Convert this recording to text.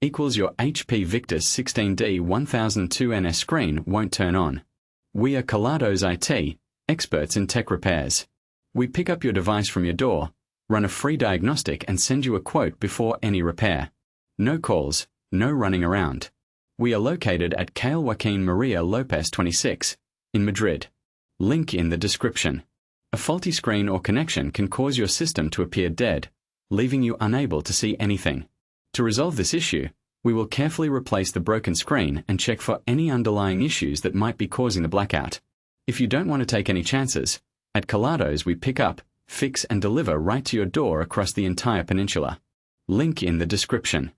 equals your HP Victus 16D1002NS screen won't turn on. We are Kelatos IT, experts in tech repairs. We pick up your device from your door, run a free diagnostic and send you a quote before any repair. No calls, no running around. We are located at Calle Joaquin Maria Lopez 26, in Madrid. Link in the description. A faulty screen or connection can cause your system to appear dead, leaving you unable to see anything. To resolve this issue, we will carefully replace the broken screen and check for any underlying issues that might be causing the blackout. If you don't want to take any chances, at Kelatos we pick up, fix and deliver right to your door across the entire peninsula. Link in the description.